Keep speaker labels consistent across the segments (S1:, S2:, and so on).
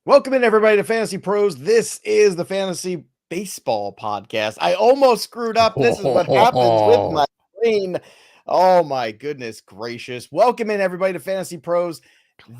S1: Welcome in, everybody, to Fantasy Pros. This is the Fantasy Baseball Podcast. I almost screwed up. This is what happens with my brain. Oh, my goodness gracious. Welcome in, everybody, to Fantasy Pros.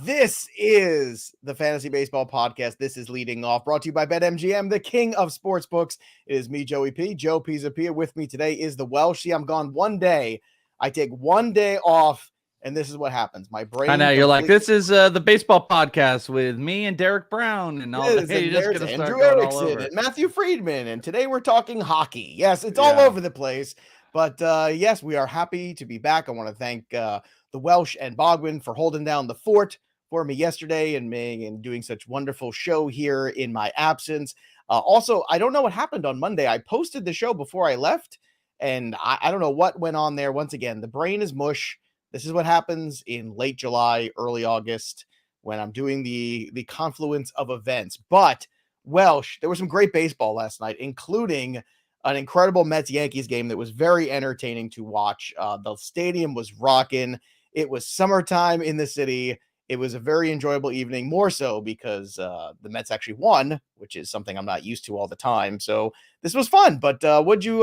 S1: This is the Fantasy Baseball Podcast. This is leading off, brought to you by BetMGM, the king of sportsbooks. It is me, Joey P. Joe Pizzapia. With me today is the Welsh. See, I'm gone one day. I take one day off. And this is what happens. My brain.
S2: I know you're like, this is the baseball podcast with me and Derek Brown and all that.
S1: Hey,
S2: You're just
S1: there's
S2: gonna
S1: Andrew
S2: start going all
S1: Erickson
S2: over.
S1: and Matthew Friedman. And today we're talking hockey. Yes, it's all over the place. But yes, we are happy to be back. I want to thank the Welsh and Bogwin for holding down the fort for me yesterday and doing such wonderful show here in my absence. Also, I don't know what happened on Monday. I posted the show before I left, and I don't know what went on there. Once again, the brain is mush. This is what happens in late July, early August, when I'm doing the confluence of events. But Welsh, there was some great baseball last night, including an incredible Mets-Yankees game that was very entertaining to watch. The stadium was rocking. It was summertime in the city. It was a very enjoyable evening, more so because the Mets actually won, which is something I'm not used to all the time. So this was fun. But what'd you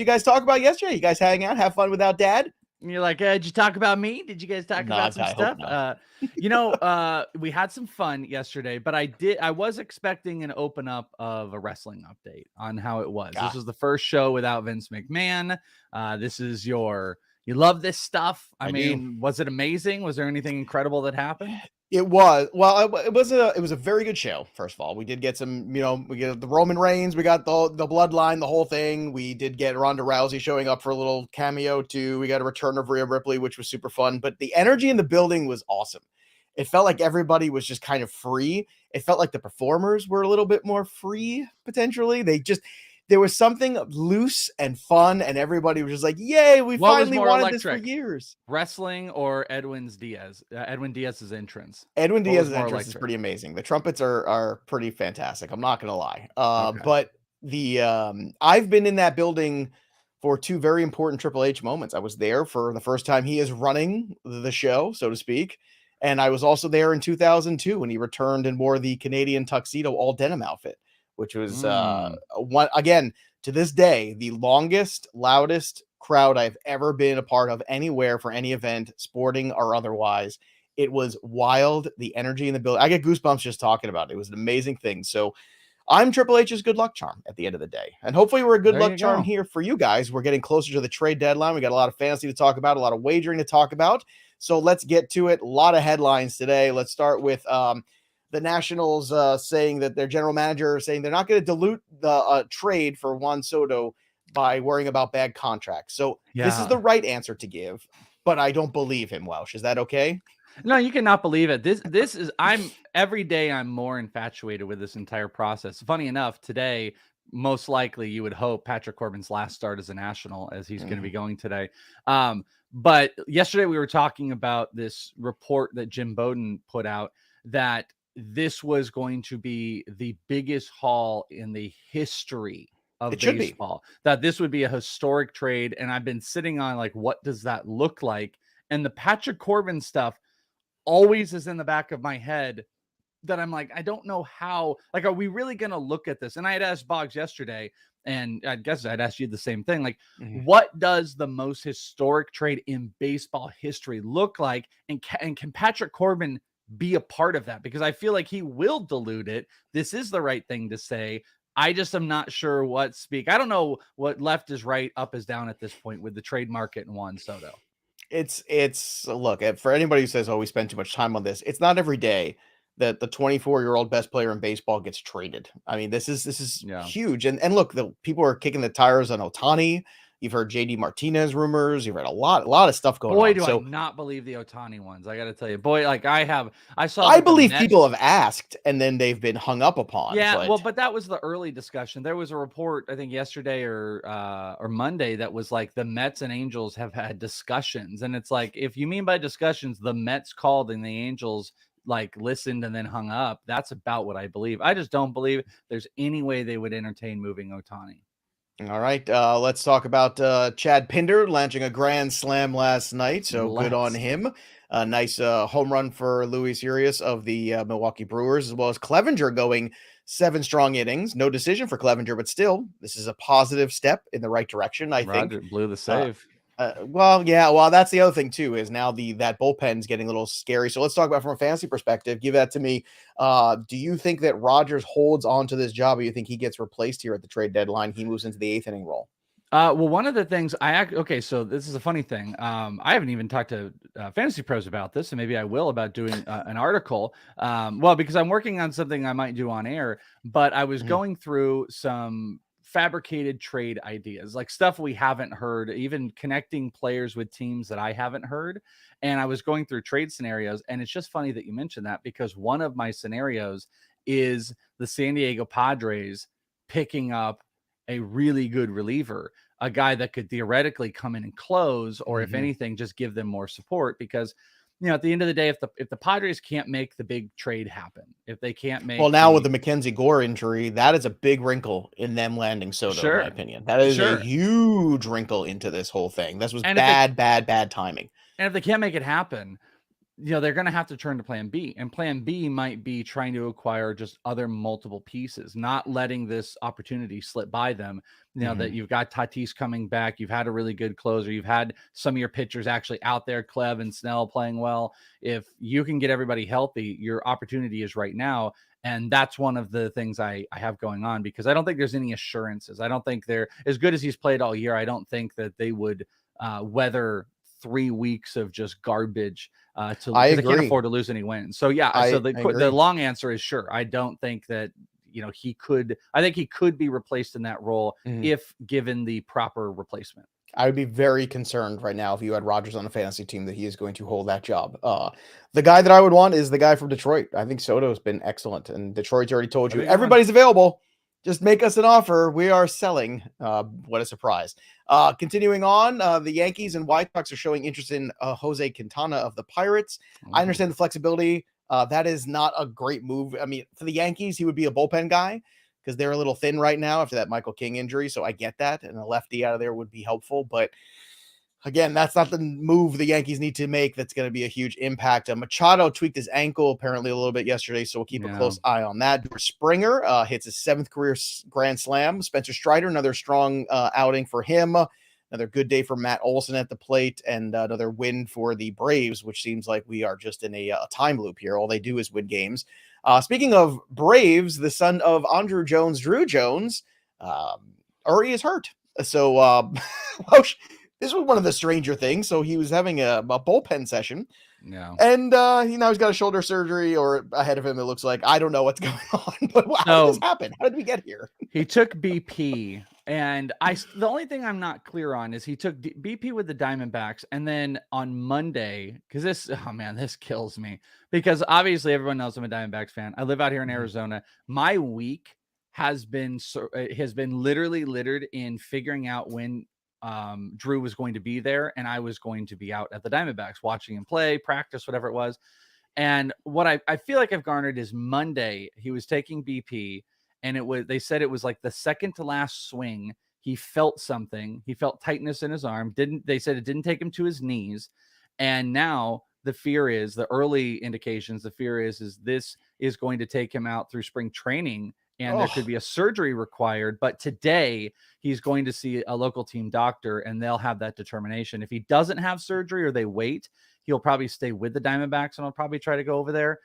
S1: guys talk about yesterday? You guys hang out, have fun without Dad?
S2: And you're like, did you talk about me? Did you guys talk about some stuff? We had some fun yesterday, but I was expecting an open up of a wrestling update on how it was. This was the first show without Vince McMahon. This is you love this stuff. I mean, was it amazing? Was there anything incredible that happened?
S1: It was. Well, it was a very good show. First of all, we did get some, we get the Roman Reigns, we got the bloodline, the whole thing. We did get Ronda Rousey showing up for a little cameo too. We got a return of Rhea Ripley, which was super fun. But the energy in the building was awesome. It felt like everybody was just kind of free. It felt like the performers were a little bit more free, potentially. There was something loose and fun, and everybody was just like, yay, we finally wanted this for years.
S2: Wrestling or Edwin Diaz's entrance?
S1: Edwin Diaz's entrance is pretty amazing. The trumpets are pretty fantastic. I'm not going to lie. But I've been in that building for two very important Triple H moments. I was there for the first time he is running the show, so to speak. And I was also there in 2002 when he returned and wore the Canadian tuxedo all denim outfit, which was one, again, to this day, the longest, loudest crowd I've ever been a part of anywhere for any event, sporting or otherwise. It was wild. The energy in the building. I get goosebumps just talking about it. It was an amazing thing. So I'm Triple H's good luck charm at the end of the day. And hopefully we're a good luck charm here for you guys. We're getting closer to the trade deadline. We got a lot of fantasy to talk about, a lot of wagering to talk about. So let's get to it. A lot of headlines today. Let's start with the Nationals saying that their general manager saying they're not going to dilute the trade for Juan Soto by worrying about bad contracts. So this is the right answer to give, but I don't believe him, Welsh. Is that okay?
S2: No, you cannot believe it. This is every day I'm more infatuated with this entire process. Funny enough, today, most likely you would hope Patrick Corbin's last start as a National, as he's going to be going today. But yesterday we were talking about this report that Jim Bowden put out that this was going to be the biggest haul in the history of baseball, that this would be a historic trade. And I've been sitting on like, what does that look like? And the Patrick Corbin stuff always is in the back of my head that I'm like, I don't know how, like, are we really going to look at this? And I had asked Boggs yesterday, and I guess I'd ask you the same thing. Like, what does the most historic trade in baseball history look like? And can Patrick Corbin be a part of that? Because I feel like he will dilute it. This is the right thing to say. I just am not sure what speak. I don't know what left is right, up is down at this point with the trade market and Juan Soto.
S1: It's look, for anybody who says, oh, we spend too much time on this, it's not every day that the 24-year-old best player in baseball gets traded. I mean, this is huge. And look, the people are kicking the tires on Ohtani. You've heard JD Martinez rumors. You've read a lot of stuff going on.
S2: Boy, do I not believe the Ohtani ones. I got to tell you, boy, like
S1: I believe people have asked and then they've been hung up upon.
S2: Yeah, but that was the early discussion. There was a report, I think yesterday or Monday, that was like the Mets and Angels have had discussions. And it's like, if you mean by discussions, the Mets called and the Angels like listened and then hung up. That's about what I believe. I just don't believe there's any way they would entertain moving Ohtani.
S1: All right, let's talk about Chad Pinder launching a grand slam last night. So good on him. A nice home run for Luis Urias of the Milwaukee Brewers, as well as Clevenger going 7 strong innings. No decision for Clevenger, but still, this is a positive step in the right direction, I think.
S2: Roger blew the
S1: Uh,
S2: save.
S1: well, that's the other thing too, is now that bullpen's getting a little scary. So let's talk about from a fantasy perspective. Give that to me. Do you think that Rodgers holds on to this job, or you think he gets replaced here at the trade deadline? He moves into the 8th inning role.
S2: Well, one of the things okay, so this is a funny thing. I haven't even talked to Fantasy Pros about this, and maybe I will about doing an article. Well, because I'm working on something I might do on air, but I was going through some fabricated trade ideas, like stuff we haven't heard, even connecting players with teams that I haven't heard. And I was going through trade scenarios, and it's just funny that you mentioned that, because one of my scenarios is the San Diego Padres picking up a really good reliever, a guy that could theoretically come in and close, or if anything, just give them more support. Because, at the end of the day, if the Padres can't make the big trade happen, if they can't make
S1: with the Mackenzie Gore injury, that is a big wrinkle in them landing Soto, in my opinion. That is a huge wrinkle into this whole thing. This was bad timing.
S2: And if they can't make it happen, they're going to have to turn to plan B, and plan B might be trying to acquire just other multiple pieces, not letting this opportunity slip by them. That you've got Tatis coming back. You've had a really good closer. You've had some of your pitchers actually out there, Clev and Snell, playing well. If you can get everybody healthy, your opportunity is right now. And that's one of the things I have going on, because I don't think there's any assurances. I don't think they're as good as he's played all year. I don't think that they would weather 3 weeks of just garbage they can't afford to lose any wins. So the long answer is sure. I don't think that I think he could be replaced in that role if given the proper replacement.
S1: I would be very concerned right now if you had Rodgers on a fantasy team that he is going to hold that job. The guy that I would want is the guy from Detroit. I think Soto has been excellent, and Detroit's already told you everybody's available. Just make us an offer. We are selling. What a surprise. Continuing on, the Yankees and White Sox are showing interest in Jose Quintana of the Pirates. I understand the flexibility. That is not a great move. I mean, for the Yankees, he would be a bullpen guy because they're a little thin right now after that Michael King injury. So I get that. And a lefty out of there would be helpful. But again, that's not the move the Yankees need to make. That's going to be a huge impact. Machado tweaked his ankle apparently a little bit yesterday, so we'll keep a close eye on that. Springer hits his 7th career grand slam. Spencer Strider, another strong outing for him. Another good day for Matt Olson at the plate, and another win for the Braves, which seems like we are just in a time loop here. All they do is win games. Speaking of Braves, the son of Andrew Jones, Drew Jones, already is hurt. So this was one of the stranger things. So he was having a bullpen session.
S2: Yeah.
S1: And he's got a shoulder surgery or ahead of him, it looks like. I don't know what's going on. But how did this happen? How did we get here?
S2: He took BP. And the only thing I'm not clear on is he took BP with the Diamondbacks. And then on Monday, because this kills me, because obviously everyone knows I'm a Diamondbacks fan. I live out here in Arizona. My week has been literally littered in figuring out when Drew was going to be there, and I was going to be out at the Diamondbacks watching him play, practice, whatever it was. And what I feel like I've garnered is Monday, he was taking BP, and they said it was like the second to last swing. He felt something. He felt tightness in his arm. They said it didn't take him to his knees. And now the early indications, the fear is this is going to take him out through spring training, and there could be a surgery required. But today he's going to see a local team doctor, and they'll have that determination. If he doesn't have surgery or they wait, he'll probably stay with the Diamondbacks, and I'll probably try to go over there.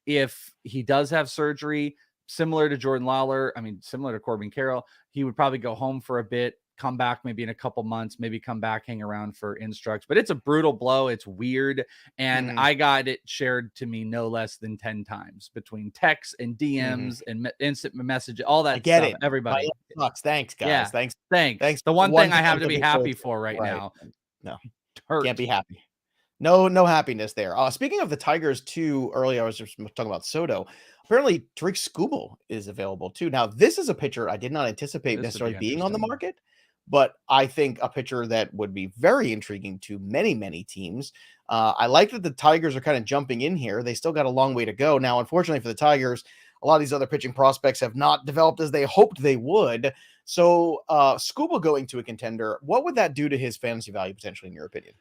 S2: If he does have surgery, similar to Jordan Lawler, similar to Corbin Carroll, he would probably go home for a bit, come back maybe in a couple months, maybe come back, hang around for instructs. But it's a brutal blow. It's weird. And I got it shared to me no less than 10 times between texts and DMs and instant message, all that. I get stuff. Everybody.
S1: Sucks. Thanks, guys.
S2: Yeah.
S1: Thanks.
S2: The one thing I have to be happy for right now.
S1: No, can't be happy. No happiness there. Speaking of the Tigers too, earlier I was just talking about Soto. Apparently, Tariq Skubal is available too. Now, this is a pitcher I did not anticipate necessarily being on the market, but I think a pitcher that would be very intriguing to many, many teams. I like that the Tigers are kind of jumping in here. They still got a long way to go. Now, unfortunately for the Tigers, a lot of these other pitching prospects have not developed as they hoped they would. So Scuba going to a contender, what would that do to his fantasy value potentially, in your opinion?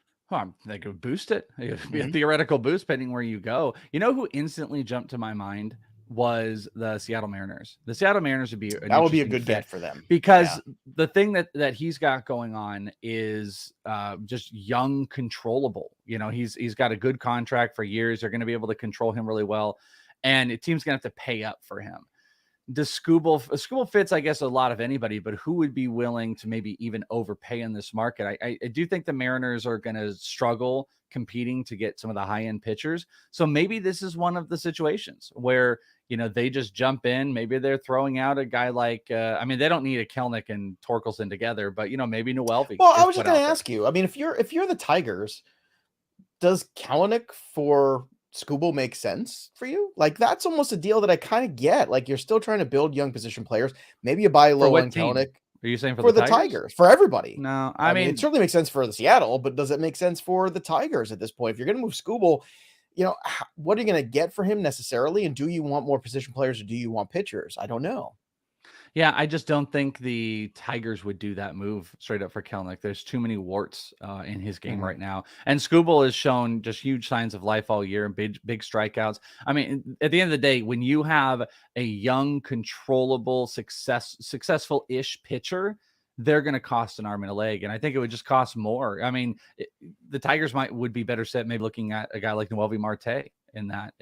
S2: They could boost it. It would be a theoretical boost depending where you go. You know who instantly jumped to my mind was the Seattle Mariners. The Seattle Mariners would be
S1: that would be a good get for them,
S2: because the thing that he's got going on is just young, controllable. He's got a good contract for years. They're going to be able to control him really well, and the team's going to have to pay up for him. Does Skubal fits, I guess, a lot of anybody, but who would be willing to maybe even overpay in this market? I do think the Mariners are going to struggle competing to get some of the high-end pitchers. So maybe this is one of the situations where, they just jump in. Maybe they're throwing out a guy like, they don't need a Kelnick and Torkelson together, but, maybe Noelvi.
S1: Well, I was just going to ask you, if you're the Tigers, does Kelnick for Skubal makes sense for you? Like, that's almost a deal that I kind of get. Like, you're still trying to build young position players. Maybe you buy low on Kelnick.
S2: Are you saying
S1: for the Tigers? For everybody?
S2: No, I mean,
S1: it certainly makes sense for the Seattle, but does it make sense for the Tigers at this point? If you're going to move Skubal, what are you going to get for him necessarily? And do you want more position players or do you want pitchers? I don't know.
S2: Yeah, I just don't think the Tigers would do that move straight up for Kelnick. There's too many warts in his game right now. And Skubal has shown just huge signs of life all year and big strikeouts. I mean, at the end of the day, when you have a young, controllable, successful-ish pitcher, they're going to cost an arm and a leg. And I think it would just cost more. I mean, the Tigers would be better set maybe looking at a guy like Noelvi Marte in that,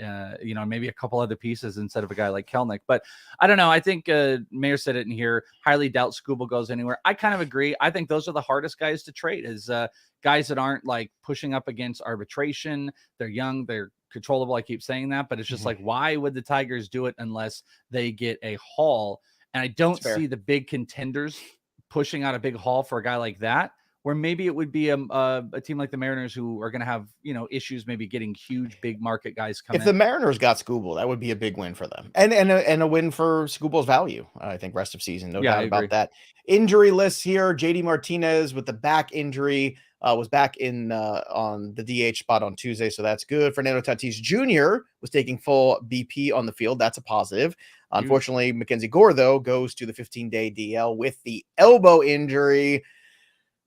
S2: maybe a couple other pieces instead of a guy like Kelnick. But I don't know. I think Mayor said it in here. Highly doubt Skubal goes anywhere. I kind of agree. I think those are the hardest guys to trade is guys that aren't like pushing up against arbitration. They're young. They're controllable. I keep saying that, but it's just like, why would the Tigers do it unless they get a haul? And I don't see the big contenders pushing out a big haul for a guy like that, where maybe it would be a team like the Mariners who are going to have, issues maybe getting huge, big market guys coming.
S1: If the Mariners got Skubal, that would be a big win for them. And a win for Skubal's value, I think, rest of season. No doubt about that. Injury lists here. JD Martinez with the back injury was back in on the DH spot on Tuesday, so that's good. Fernando Tatis Jr. was taking full BP on the field. That's a positive. Unfortunately, Mackenzie Gore, though, goes to the 15-day DL with the elbow injury.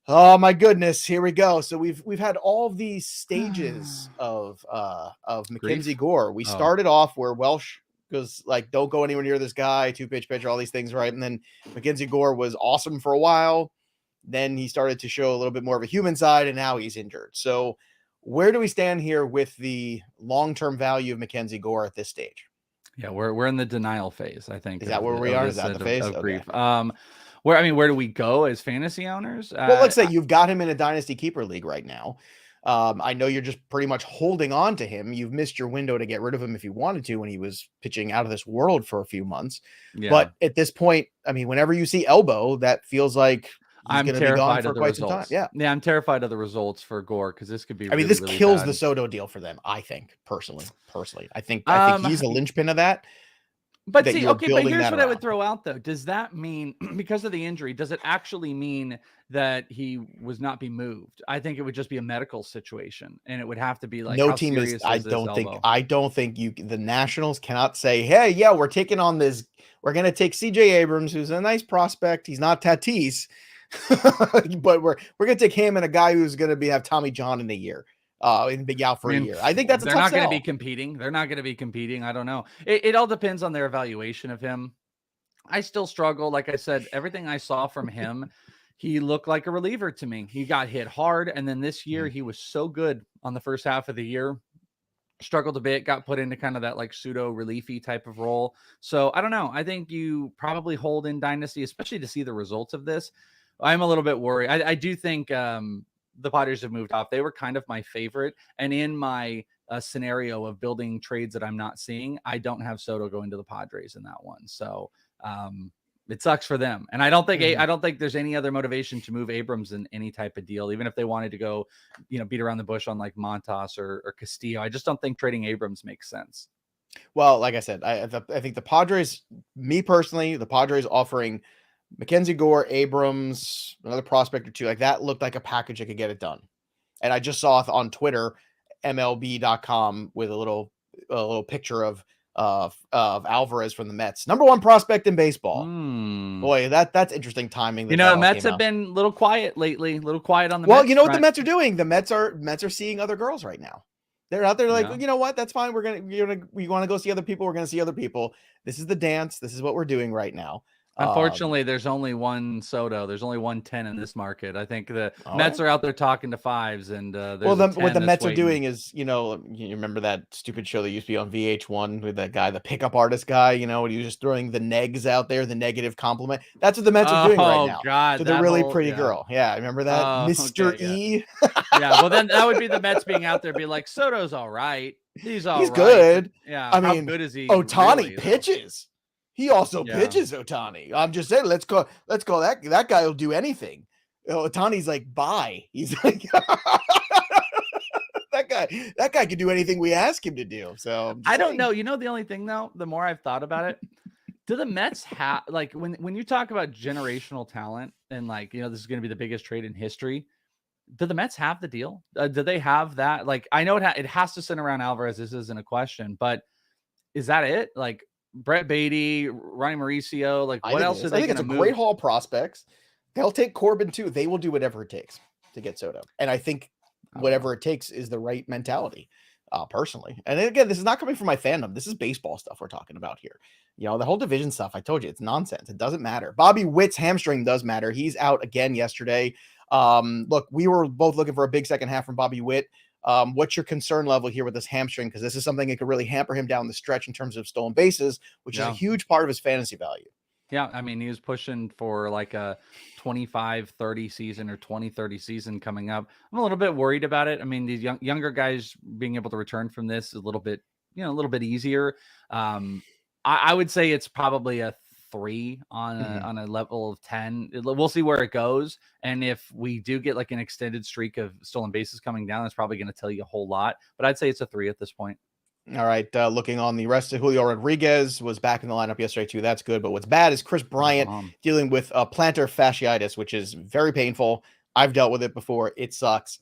S1: Oh my goodness, here we go. So we've had all these stages of Mackenzie Gore. We started off where Welsh goes like, don't go anywhere near this guy, 2-pitch pitcher, all these things, right? And then Mackenzie Gore was awesome for a while. Then he started to show a little bit more of a human side, and now he's injured. So where do we stand here with the long-term value of Mackenzie Gore at this stage?
S2: Yeah, we're in the denial phase, I think.
S1: Is that where we are? Is that the phase?
S2: Of grief. Where do we go as fantasy owners?
S1: Well, let's say you've got him in a dynasty keeper league right now. I know you're just pretty much holding on to him. You've missed your window to get rid of him if you wanted to when he was pitching out of this world for a few months. Yeah. But at this point, whenever you see elbow, that feels like
S2: I'm terrified of the results. Yeah, I'm terrified of the results for Gore because this could be.
S1: This kills the Soto deal for them. I think personally, I think he's a linchpin of that.
S2: But see, but here's what I would throw out though. Does that mean because of the injury? Does it actually mean that he was not be moved? I think it would just be a medical situation, and it would have to be like
S1: no team is. I don't think the Nationals cannot say, hey, yeah, we're taking on this. We're going to take CJ Abrams, who's a nice prospect. He's not Tatis. But we're gonna take him and a guy who's gonna have Tommy John in a year, and be out for a year. I think they're
S2: not gonna be competing. They're not gonna be competing. I don't know. It all depends on their evaluation of him. I still struggle. Like I said, everything I saw from him, he looked like a reliever to me. He got hit hard, and then this year he was so good on the first half of the year. Struggled a bit, got put into kind of that like pseudo reliefy type of role. So I don't know. I think you probably hold in dynasty, especially to see the results of this. I'm a little bit worried. I do think the Padres have moved off. They were kind of my favorite. And in my scenario of building trades that I'm not seeing, I don't have Soto going to the Padres in that one. So it sucks for them. And I don't think there's any other motivation to move Abrams in any type of deal, even if they wanted to go, beat around the bush on like Montas or Castillo. I just don't think trading Abrams makes sense.
S1: Well, like I said, I think the Padres, me personally, the Padres offering Mackenzie Gore, Abrams, another prospect or two, like that looked like a package that could get it done. And I just saw on Twitter, MLB.com with a little picture of of Alvarez from the Mets, #1 prospect in baseball. Boy, that's interesting timing.
S2: The Mets have been a little quiet lately, a little quiet on the
S1: Well,
S2: Mets
S1: you know what
S2: front.
S1: the Mets are doing? The Mets are seeing other girls right now. They're out there like, you know what? That's fine. We want to go see other people. We're going to see other people. This is the dance. This is what we're doing right now.
S2: Unfortunately, there's only one Soto. There's only 110 in this market. I think the Mets are out there talking to fives, and
S1: what the Mets are doing is, you remember that stupid show that used to be on VH1 with that guy, the pickup artist guy, when he was just throwing the negs out there, the negative compliment. That's what the Mets are doing right now.
S2: Oh God,
S1: to the really pretty girl. Yeah, remember that, Mr.
S2: Okay,
S1: E.
S2: Yeah, well then that would be the Mets being out there, be like, Soto's all right. He's
S1: good.
S2: Yeah,
S1: I mean,
S2: how good is he?
S1: Ohtani
S2: really,
S1: pitches. He also pitches, Ohtani. I'm just saying, let's go that guy will do anything. Ohtani's like, bye. He's like that guy can do anything we ask him to do. So
S2: I don't know. The only thing though, the more I've thought about it, do the Mets have, like, when you talk about generational talent and like, this is going to be the biggest trade in history, do the Mets have the deal? Do they have that? Like, I know it has to sit around Alvarez. This isn't a question, but is that it? Like, Brett Beatty, Ronnie Mauricio, like, what else are they going to move?
S1: Great haul prospects. They'll take Corbin too. They will do whatever it takes to get Soto. And I think whatever it takes is the right mentality, personally. And again, this is not coming from my fandom. This is baseball stuff we're talking about here. The whole division stuff, I told you, it's nonsense. It doesn't matter. Bobby Witt's hamstring does matter. He's out again yesterday. Look, we were both looking for a big second half from Bobby Witt. What's your concern level here with this hamstring? Because this is something that could really hamper him down the stretch in terms of stolen bases, which is a huge part of his fantasy value.
S2: Yeah, I mean, he was pushing for like a 25-30 season or 20-30 season coming up. I'm a little bit worried about it. I mean, these younger guys being able to return from this is a little bit easier. I would say it's probably a 3 on a level of 10. We'll see where it goes. And if we do get like an extended streak of stolen bases coming down, that's probably going to tell you a whole lot. But I'd say it's a 3 at this point.
S1: All right. Looking on the rest of Julio Rodriguez was back in the lineup yesterday too. That's good. But what's bad is Chris Bryant dealing with plantar fasciitis, which is very painful. I've dealt with it before. It sucks.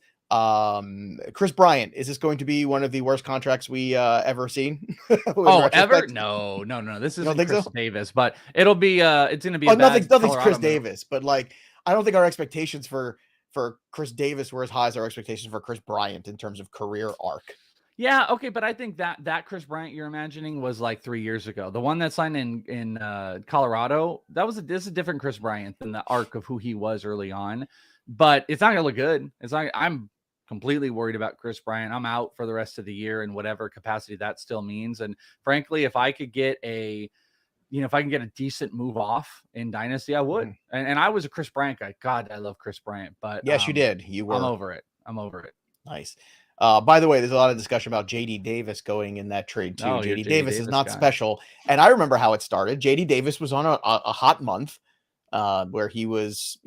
S1: Chris Bryant, is this going to be one of the worst contracts we ever seen?
S2: Ever? No. This isn't Chris Davis, but it'll be it's going to be
S1: nothing's Chris Davis, but like I don't think our expectations for Chris Davis were as high as our expectations for Chris Bryant in terms of career arc.
S2: Yeah, okay, but I think that Chris Bryant you're imagining was like 3 years ago. The one that signed in Colorado, this is a different Chris Bryant than the arc of who he was early on. But it's not gonna look good. I'm completely worried about Chris Bryant. I'm out for the rest of the year in whatever capacity that still means. And frankly, if I could get a decent move off in Dynasty, I would. And I was a Chris Bryant guy. God, I love Chris Bryant. But
S1: yes, you did. You were.
S2: I'm over it.
S1: Nice. By the way, there's a lot of discussion about JD Davis going in that trade too. JD Davis is not special. And I remember how it started. JD Davis was on a hot month where he was,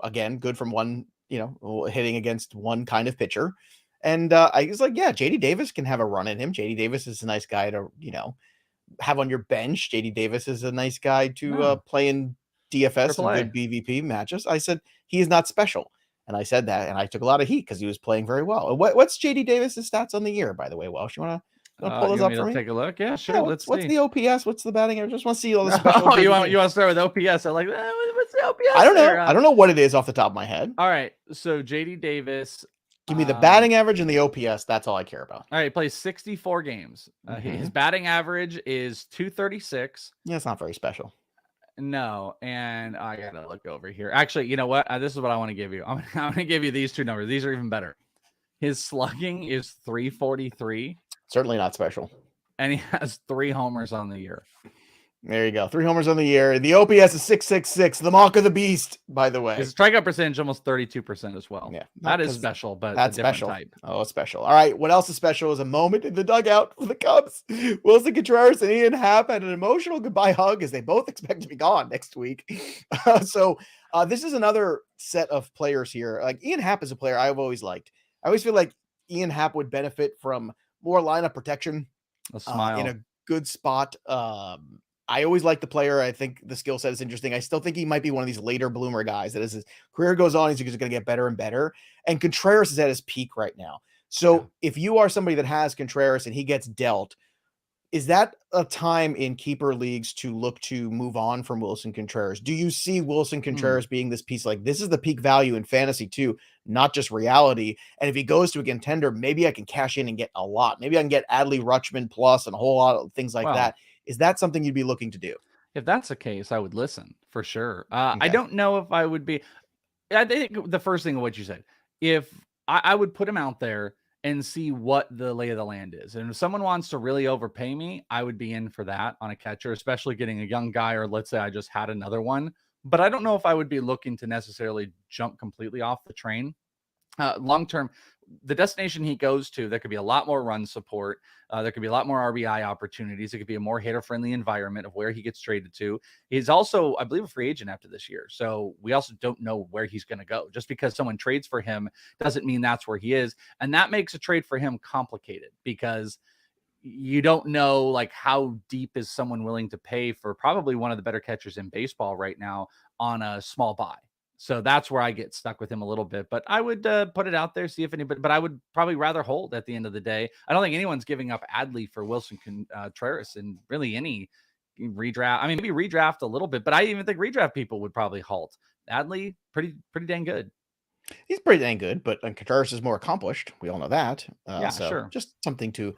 S1: again, good from one, hitting against one kind of pitcher. And I was like, yeah, JD Davis can have a run in him. JD Davis is a nice guy to, have on your bench. JD Davis is a nice guy to play in DFS and good BVP matches. I said, he is not special. And I said that, and I took a lot of heat because he was playing very well. What's JD Davis's stats on the year, by the way, Welsh? You want to pull those up for me?
S2: Take a look. Yeah, sure.
S1: What's the OPS? What's the batting average? I just want to see all the special.
S2: You want to start with OPS? I'm like, what's the OPS?
S1: I don't know. I don't know what it is off the top of my head.
S2: All right, so JD Davis.
S1: Give me the batting average and the OPS. That's all I care about.
S2: All right, he plays 64 games. His batting average is 236.
S1: Yeah, it's not very special.
S2: No, and I gotta look over here. Actually, you know what? This is what I want to give you. I'm gonna give you these two numbers. These are even better. His slugging is 343.
S1: Certainly not special.
S2: And he has 3 homers on the year.
S1: There you go. 3 homers on the year. The OPS is 666. The mark of the beast, by the way.
S2: His strikeout percentage almost 32% as well.
S1: Yeah,
S2: that is special, but
S1: that's special. Type. Oh, it's special. All right. What else is special is a moment in the dugout for the Cubs. Wilson Contreras and Ian Happ had an emotional goodbye hug as they both expect to be gone next week. So this is another set of players here. Like Ian Happ is a player I've always liked. I always feel like Ian Happ would benefit from more lineup protection.
S2: A smile.
S1: In a good spot. I always like the player. I think the skill set is interesting. I still think he might be one of these later bloomer guys that as his career goes on, he's just going to get better and better. And Contreras is at his peak right now. So if you are somebody that has Contreras and he gets dealt, Is that a time in keeper leagues to look to move on from Wilson Contreras? Do you see Wilson Contreras being this piece like this is the peak value in fantasy too, not just reality? And if he goes to a contender, maybe I can cash in and get a lot. Maybe I can get Adley Rutschman plus and a whole lot of things like
S2: Well,
S1: that. Is that something you'd be looking to do?
S2: if that's the case, I would listen for sure. I
S1: Okay.
S2: don't know if I would be. I think the first thing of what you said, if I would put him out there and see what the lay of the land is. And if someone wants to really overpay me, I would be in for that on a catcher, especially getting a young guy, or let's say I just had another one. But I don't know if I would be looking to necessarily jump completely off the train. Long term, the destination he goes to, there could be a lot more run support. There could be a lot more RBI opportunities. It could be a more hitter friendly environment of where he gets traded to. He's also, I believe, a free agent after this year. So we also don't know where he's going to go. Just because someone trades for him doesn't mean that's where he is. And that makes a trade for him complicated because you don't know like how deep is someone willing to pay for probably one of the better catchers in baseball right now on a small buy. So that's where I get stuck with him a little bit, but I would put it out there, see if anybody, but I would probably rather hold at the end of the day. I don't think anyone's giving up Adley for Wilson Contreras in really any redraft. I mean, maybe redraft a little bit, but I even think redraft people would probably halt. Adley, pretty dang good.
S1: He's pretty dang good, but Contreras is more accomplished. We all know that.
S2: Yeah,
S1: So
S2: sure.
S1: just something to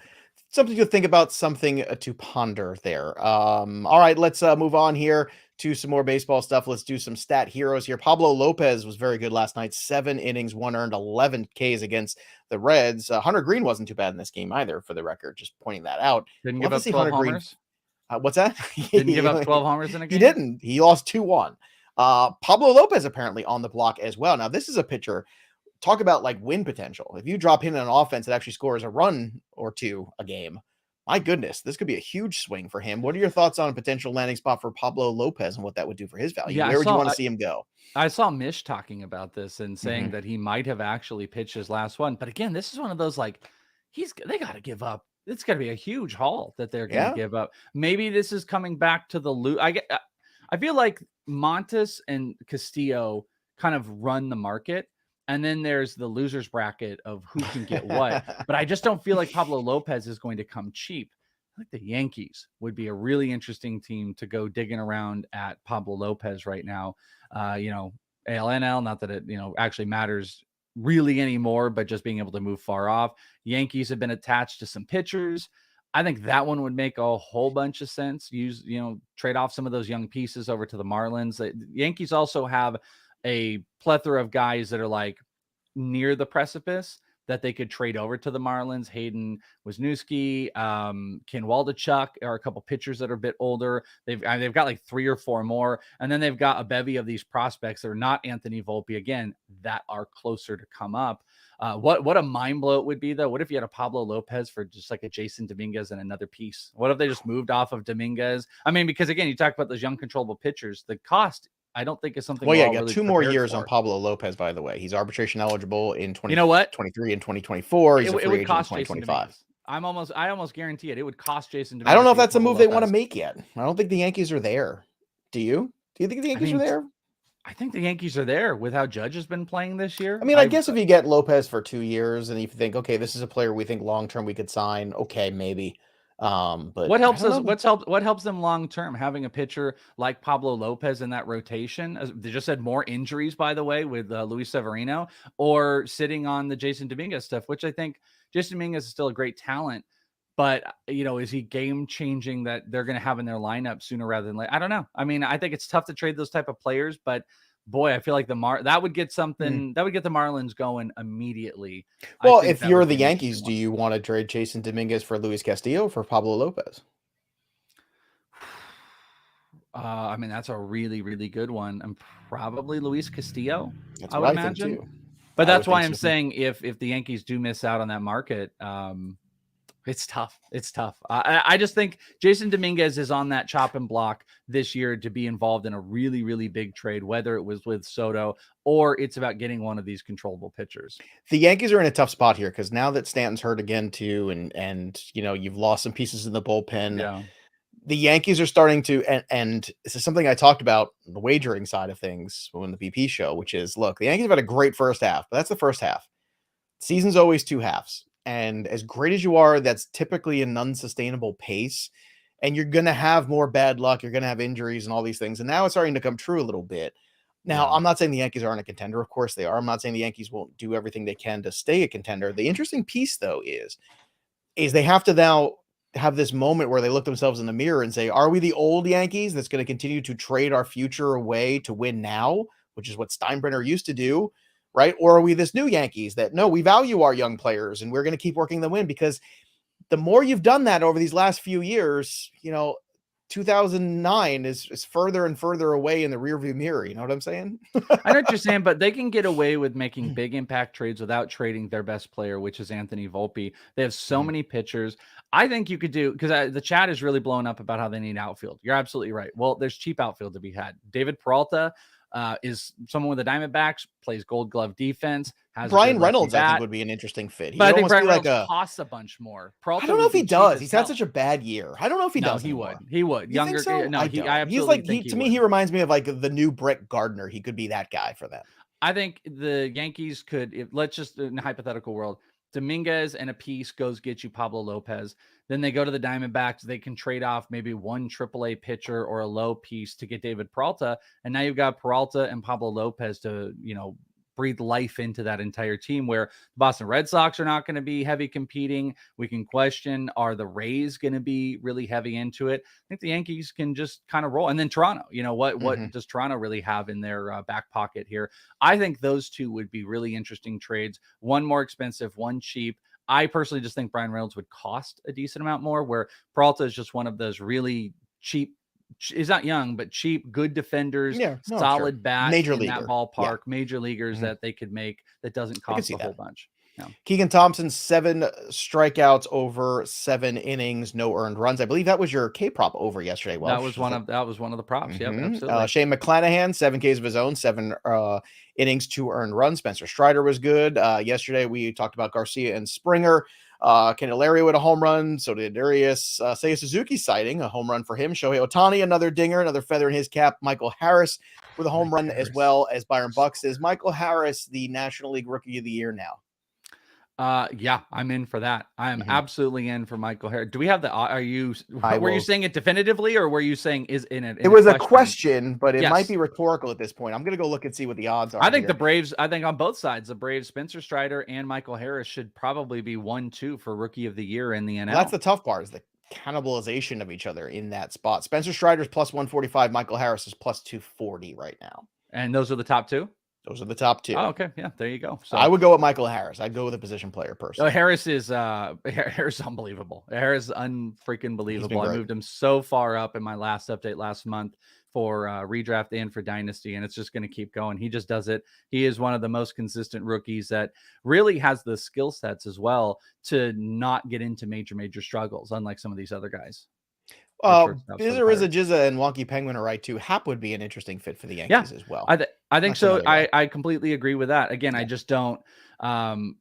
S1: think about, something to ponder there. All right, let's move on here to some more baseball stuff. Let's do some stat heroes here. Pablo Lopez was very good last night. 7 innings, 1 earned, 11 Ks against the Reds. Hunter Green wasn't too bad in this game either, for the record. Just pointing that out.
S2: Didn't
S1: Love
S2: give
S1: to
S2: up
S1: see
S2: 12
S1: Hunter Green.
S2: homers.
S1: What's that?
S2: Didn't give up 12 homers in a game.
S1: He didn't. He lost 2-1. Pablo Lopez apparently on the block as well. Now, this is a pitcher. Talk about like win potential. If you drop him in an offense that actually scores a run or two a game, my goodness, this could be a huge swing for him. What are your thoughts on a potential landing spot for Pablo Lopez and what that would do for his value?
S2: Yeah,
S1: Where would you want to see him go?
S2: I saw Mish talking about this and saying that he might have actually pitched his last one. But again, this is one of those like they got to give up. It's got to be a huge haul that they're going to give up. Maybe this is coming back to the I feel like Montes and Castillo kind of run the market. And then there's the losers bracket of who can get what. But I just don't feel like Pablo Lopez is going to come cheap. I think the Yankees would be a really interesting team to go digging around at Pablo Lopez right now. ALNL, not that it, actually matters really anymore, but just being able to move far off. Yankees have been attached to some pitchers. I think that one would make a whole bunch of sense. Trade off some of those young pieces over to the Marlins. The Yankees also have a plethora of guys that are like near the precipice that they could trade over to the Marlins. Hayden Wisniewski, Ken Waldichuk are a couple pitchers that are a bit older. They've got like 3 or 4 more. And then they've got a bevy of these prospects that are not Anthony Volpe again, that are closer to come up. What a mind blow it would be though. What if you had a Pablo Lopez for just like a Jason Dominguez and another piece? What if they just moved off of Dominguez? I mean, because again, you talk about those young controllable pitchers, the cost I don't think it's something.
S1: Well, yeah, you got 2 more years on Pablo Lopez, by the way. He's arbitration eligible in 2023 and 2024. He's a free agent in 2025.
S2: I almost guarantee it. It would cost Jason.
S1: I don't know if that's a move they want to make yet. I don't think the Yankees are there. Do you? Do you think the Yankees are there?
S2: I think the Yankees are there with how Judge has been playing this year.
S1: I mean, I guess if you get Lopez for 2 years and you think, okay, this is a player we think long term we could sign, okay, maybe. But
S2: what helps us? What helps them long term? Having a pitcher like Pablo Lopez in that rotation. They just had more injuries, by the way, with Luis Severino, or sitting on the Jason Dominguez stuff, which I think Jason Dominguez is still a great talent. But is he game changing that they're going to have in their lineup sooner rather than later? I don't know. I mean, I think it's tough to trade those type of players, but boy, I feel like that would get something that would get the Marlins going immediately.
S1: Well, if you're the Yankees, do you want to trade Jason Dominguez for Luis Castillo for Pablo Lopez?
S2: I mean, that's a really, really good one. And probably Luis Castillo.
S1: That's what I imagine. Think too.
S2: But that's why I'm saying if the Yankees do miss out on that market, it's tough. It's tough. I just think Jason Dominguez is on that chop and block this year to be involved in a really, really big trade, whether it was with Soto or it's about getting one of these controllable pitchers.
S1: The Yankees are in a tough spot here because now that Stanton's hurt again too, and you've lost some pieces in the bullpen.
S2: Yeah.
S1: The Yankees are starting to, and this is something I talked about on the wagering side of things on the BP show, which is, look, the Yankees have had a great first half, but that's the first half. Season's always 2 halves. And as great as you are, that's typically an unsustainable pace. And you're going to have more bad luck. You're going to have injuries and all these things. And now it's starting to come true a little bit. Now, I'm not saying the Yankees aren't a contender. Of course they are. I'm not saying the Yankees won't do everything they can to stay a contender. The interesting piece, though, is they have to now have this moment where they look themselves in the mirror and say, are we the old Yankees that's going to continue to trade our future away to win now, which is what Steinbrenner used to do, right? Or are we this new Yankees that, no, we value our young players and we're going to keep working them in? Because the more you've done that over these last few years, 2009 is further and further away in the rearview mirror. You know what I'm saying?
S2: I know what you're saying, but they can get away with making big impact trades without trading their best player, which is Anthony Volpe. They have so many pitchers. I think you could do, because the chat is really blowing up about how they need outfield. You're absolutely right. Well, there's cheap outfield to be had. David Peralta is someone with the Diamondbacks, plays Gold Glove defense. Has
S1: Brian Reynolds, I think, would be an interesting fit.
S2: But I think Brian Reynolds costs a bunch more.
S1: Peralta, I don't know if he does. He's had such a bad year. I don't know if he does.
S2: He would. He would. Younger.
S1: So?
S2: No, I absolutely
S1: he's like
S2: think
S1: to me. He reminds me of like the new Brett Gardner. He could be that guy for them.
S2: I think the Yankees could. Let's just, in a hypothetical world, Dominguez and a piece goes get you Pablo Lopez. Then they go to the Diamondbacks. They can trade off maybe one AAA pitcher or a low piece to get David Peralta. And now you've got Peralta and Pablo Lopez to, breathe life into that entire team, where the Boston Red Sox are not going to be heavy competing. We can question, are the Rays going to be really heavy into it? I think the Yankees can just kind of roll. And then Toronto, what does Toronto really have in their back pocket here? I think those two would be really interesting trades. One more expensive, one cheap. I personally just think Brian Reynolds would cost a decent amount more, where Peralta is just one of those really cheap, is not young, but cheap, good defenders, solid bat
S1: major
S2: in
S1: leaguer.
S2: That ballpark, major leaguers that they could make that doesn't cost a whole bunch. Yeah.
S1: Keegan Thompson, 7 strikeouts over 7 innings, no earned runs. I believe that was your K prop over yesterday.
S2: Welsh. That was one of the props. Yep, absolutely.
S1: Shane McClanahan, 7 Ks of his own, 7 innings, 2 earned runs. Spencer Strider was good. Yesterday we talked about Garcia and Springer. Candelario with a home run. So did Darius Seiya Suzuki sighting, a home run for him. Shohei Ohtani, another dinger, another feather in his cap. Michael Harris with a home run as well as Byron Bucks. Is Michael Harris the National League Rookie of the Year now?
S2: Yeah, I'm in for that. I am absolutely in for Michael Harris. Do we have were you saying it definitively, or were you saying is in it?
S1: It was a question, but it might be rhetorical at this point. I'm going to go look and see what the odds are.
S2: I think the Braves, on both sides, the Braves, Spencer Strider and Michael Harris should probably be 1-2 for Rookie of the Year in the NL.
S1: That's the tough part, is the cannibalization of each other in that spot. Spencer Strider's plus 145. Michael Harris is plus 240 right now.
S2: And those are the top two?
S1: Those are the top 2.
S2: Oh, okay. Yeah, there you go. So
S1: I would go with Michael Harris. I'd go with a position player personally.
S2: Harris is unbelievable. Harris is unfreaking believable. I moved him so far up in my last update last month for redraft and for dynasty, and it's just going to keep going. He just does it. He is one of the most consistent rookies that really has the skill sets as well to not get into major struggles, unlike some of these other guys.
S1: Jizza and Wonky Penguin are right too. Hap would be an interesting fit for the Yankees as well.
S2: I think so. I completely agree with that. Again, I just don't.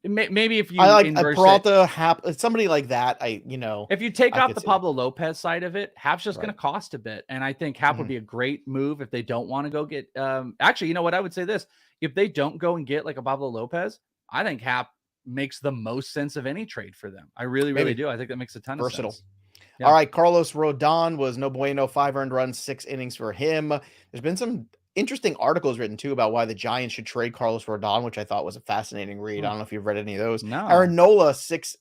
S2: Maybe if you
S1: I like Peralta, Hap, somebody like that.
S2: If you take off the Pablo Lopez side of it, Hap's just going to cost a bit, and I think Hap would be a great move if they don't want to go get. Actually, you know what? I would say this: if they don't go and get like a Pablo Lopez, I think Hap makes the most sense of any trade for them. I really do. I think that makes a ton of sense. Yeah.
S1: All right, Carlos Rodon was no bueno, 5 earned runs, 6 innings for him. There's been some interesting articles written too about why the Giants should trade Carlos Rodon, which I thought was a fascinating read. I don't know if you've read any of those.
S2: No.
S1: Aaron Nola, 6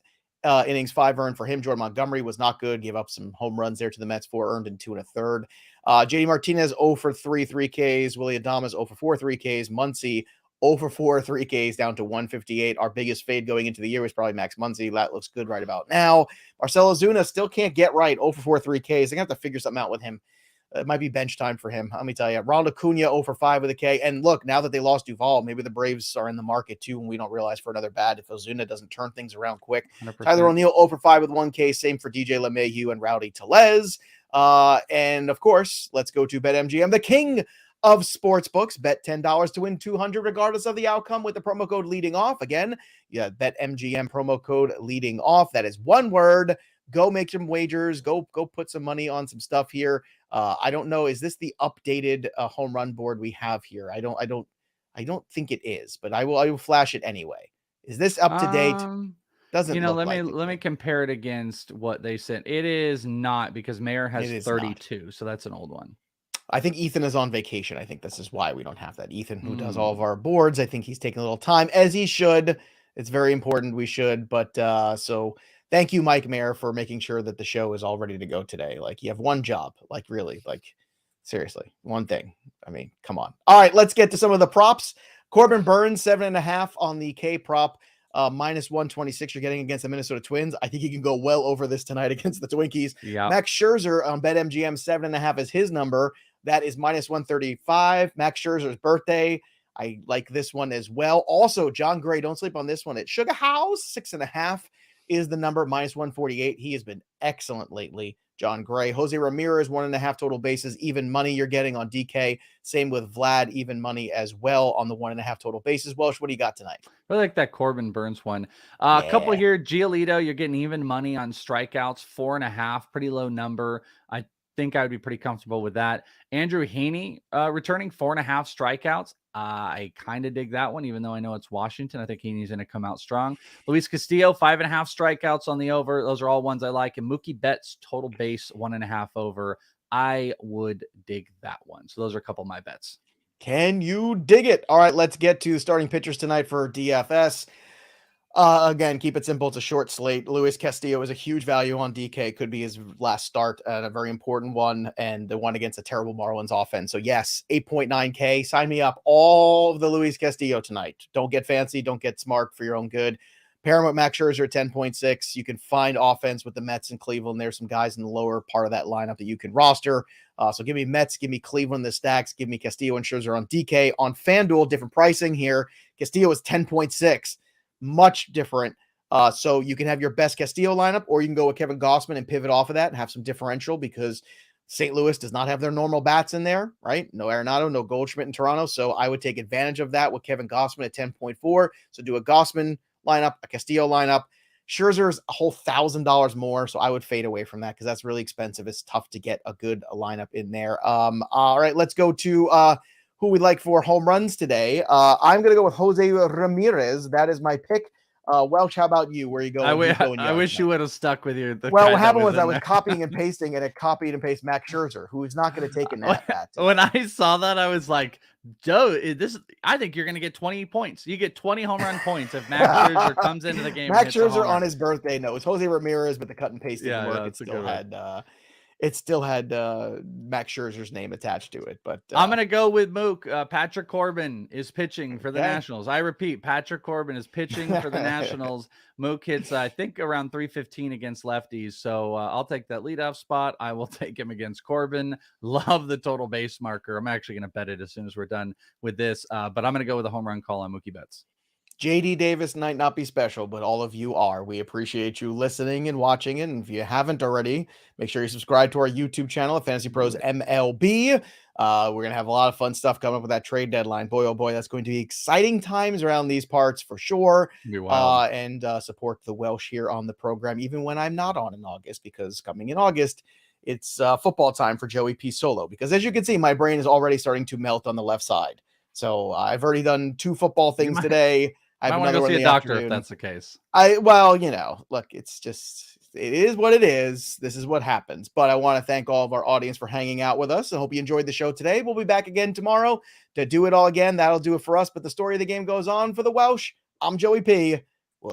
S1: innings, 5 earned for him. Jordan Montgomery was not good. Gave up some home runs there to the Mets, 4 earned and 2 1/3. JD Martinez, 0 for 3, 3 Ks. Willie Adames, 0 for 4, 3 Ks. Muncy, 0 for 4, 3 Ks, down to 158. Our biggest fade going into the year was probably Max Muncy. That looks good right about now. Marcelo Zuna still can't get right. 0 for 4, 3 Ks. They're going to have to figure something out with him. It might be bench time for him. Let me tell you. Ronald Acuna, 0 for 5 with a K. And look, now that they lost Duvall, maybe the Braves are in the market too, and we don't realize for another bat if Ozuna doesn't turn things around quick.
S2: 100%.
S1: Tyler O'Neill, 0 for 5 with 1 K. Same for DJ LeMahieu and Rowdy Tellez. And of course, let's go to BetMGM, the king of sports books. Bet $10 to win $200 regardless of the outcome with the promo code leading off. Again, BetMGM promo code leading off. That is one word. Go make some wagers. Go put some money on some stuff here. I don't know. Is this the updated home run board we have here? I don't think it is, but I will flash it anyway. Is this up to date? Doesn't look like
S2: let me compare it against what they sent. It is not, because Mayer has 32, so that's an old one.
S1: I think Ethan is on vacation. I think this is why we don't have that. Ethan, who does all of our boards, I think he's taking a little time, as he should. It's very important. We should. But so thank you, Mike Mayer, for making sure that the show is all ready to go today. Like, you have one job. Like, really, like, seriously, one thing. I mean, come on. All right, let's get to some of the props. Corbin Burns, 7.5 on the K prop. Minus 126 you're getting against the Minnesota Twins. I think he can go well over this tonight against the Twinkies.
S2: Yeah.
S1: Max Scherzer on BetMGM, 7.5 is his number. That is minus 135. Max Scherzer's birthday. I like this one as well. Also, John Gray, don't sleep on this one at Sugar House. 6.5 is the number, minus 148. He has been excellent lately. John Gray. Jose Ramirez, 1.5 total bases, even money you're getting on DK. Same with Vlad, even money as well on the 1.5 total bases. Welsh, what do you got tonight?
S2: I like that Corbin Burns one. A couple here. Giolito, you're getting even money on strikeouts, 4.5, pretty low number. I think I would be pretty comfortable with that. Andrew Heaney returning 4.5 strikeouts. I kind of dig that one, even though I know it's Washington. I think Heaney's going to come out strong. Luis Castillo, 5.5 strikeouts on the over. Those are all ones I like. And Mookie Betts, total base, 1.5 over. I would dig that one. So those are a couple of my bets.
S1: Can you dig it? All right, let's get to starting pitchers tonight for DFS. Again, keep it simple. It's a short slate. Luis Castillo is a huge value on DK. Could be his last start and a very important one, and the one against a terrible Marlins offense. So yes, 8.9K. Sign me up. All of the Luis Castillo tonight. Don't get fancy. Don't get smart, for your own good. Pair him with Max Scherzer at 10.6. You can find offense with the Mets and Cleveland. There's some guys in the lower part of that lineup that you can roster. So give me Mets, give me Cleveland in the stacks, give me Castillo and Scherzer on DK. On FanDuel, different pricing here. Castillo is 10.6. Much different. So you can have your best Castillo lineup, or you can go with Kevin Gausman and pivot off of that and have some differential, because St. Louis does not have their normal bats in there, right? No Arenado, no Goldschmidt in Toronto. So I would take advantage of that with Kevin Gausman at 10.4. So do a Gausman lineup, a Castillo lineup. Scherzer's a whole $1,000 more, so I would fade away from that because that's really expensive. It's tough to get a good lineup in there. All right, let's go to who we like for home runs today. I'm going to go with Jose Ramirez. That is my pick. Welch, how about you? Where are you going?
S2: I wish you would have stuck with your.
S1: Well, what happened was I was copying and pasting, and it copied and pasted Max Scherzer, who is not going to take a nap at.
S2: When I saw that, I was like, Joe, I think you're going to get 20 points. You get 20 home run points if Max Scherzer comes into the game.
S1: Max Scherzer on his birthday. No, it was Jose Ramirez, but the cut and paste didn't work. It still had Max Scherzer's name attached to it. But
S2: I'm going to go with Mook. Patrick Corbin is pitching for the Nationals. I repeat, Patrick Corbin is pitching for the Nationals. Mook hits, I think, around 315 against lefties. So I'll take that leadoff spot. I will take him against Corbin. Love the total base marker. I'm actually going to bet it as soon as we're done with this. But I'm going to go with a home run call on Mookie Betts.
S1: JD Davis might not be special, but all of you are. We appreciate you listening and watching it. And if you haven't already, make sure you subscribe to our YouTube channel at FantasyPros MLB. We're going to have a lot of fun stuff coming up with that trade deadline. Boy, oh boy, that's going to be exciting times around these parts for sure. And support the Welsh here on the program, even when I'm not on in August, because coming in August, it's football time for Joey P. Solo. Because as you can see, my brain is already starting to melt on the left side. So I've already done 2 football things today. I
S2: want to go see a doctor if that's the case.
S1: Look, it is what it is. This is what happens. But I want to thank all of our audience for hanging out with us. I hope you enjoyed the show today. We'll be back again tomorrow to do it all again. That'll do it for us. But the story of the game goes on for the Welsh. I'm Joey P.